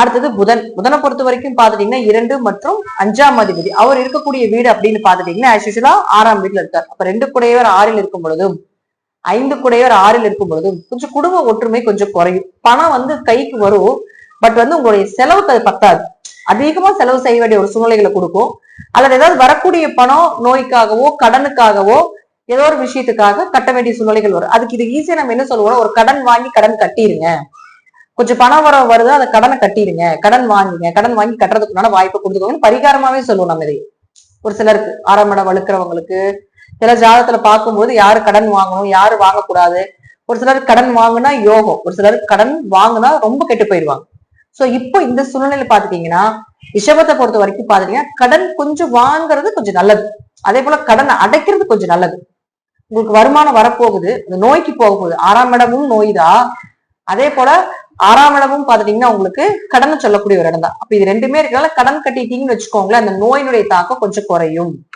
அடுத்தது புதனை பொறுத்த வரைக்கும் பாத்துட்டீங்கன்னா 2 மற்றும் 5ஆம் அதிபதி அவர் இருக்கக்கூடிய வீடு அப்படின்னு பாத்துட்டீங்கன்னா ஆக்சுவலா 6ஆம் வீட்டுல இருக்கார். அப்ப 2 குடையவர் 6ல் இருக்கும் பொழுதும் 5 குடையவர் 6ல் இருக்கும் பொழுதும் கொஞ்சம் குடும்ப ஒற்றுமை கொஞ்சம் குறையும். பணம் கைக்கு வரும், பட் உங்களுடைய செலவுக்கு அது பத்தாது. அதிகமா செலவு செய்ய வேண்டிய ஒரு சூழ்நிலைகளை கொடுக்கும். அல்லது ஏதாவது வரக்கூடிய பணம் நோய்க்காகவோ கடனுக்காகவோ ஏதோ ஒரு விஷயத்துக்காக கட்ட வேண்டிய சூழ்நிலைகள் வரும். அதுக்கு இது ஈஸியா நம்ம என்ன சொல்லுவோம், ஒரு கடன் வாங்கி கடன் கட்டிருங்க, கொஞ்சம் பணம் வருது அதை கடனை கட்டிடுங்க, கடன் வாங்குங்க, கடன் வாங்கி கட்டுறதுக்குனால வாய்ப்பு கொடுத்துக்கோங்கன்னு பரிகாரமாவே சொல்லுவோம் நம்ம இதை. ஒரு சிலருக்கு 6ஆம் இடம் வலுக்கிறவங்களுக்கு சில ஜாதகத்துல பார்க்கும்போது யாரு கடன் வாங்கணும் யாரு வாங்கக்கூடாது, ஒரு சிலருக்கு கடன் வாங்கினா யோகம், ஒரு சிலருக்கு கடன் வாங்கினா ரொம்ப கெட்டு போயிடுவாங்க. சோ இப்போ இந்த சூழ்நிலையில பாத்துட்டீங்கன்னா ரிஷபத்தை பொறுத்த வரைக்கும் பாத்தீங்கன்னா கடன் கொஞ்சம் வாங்குறது கொஞ்சம் நல்லது, அதே போல கடனை அடைக்கிறது கொஞ்சம் நல்லது. உங்களுக்கு வருமானம் வரப்போகுது, நோய்க்கு போக போகுது. 6ஆம் இடமும் நோய் தான், அதே போல 6ஆம் இடமும் பாத்துட்டீங்கன்னா உங்களுக்கு கடனை சொல்லக்கூடிய ஒரு இடம் தான். அப்ப இது ரெண்டுமே இருக்கனால கடன் கட்டிட்டீங்கன்னு வச்சுக்கோங்களேன், அந்த நோயினுடைய தாக்கம் கொஞ்சம் குறையும்.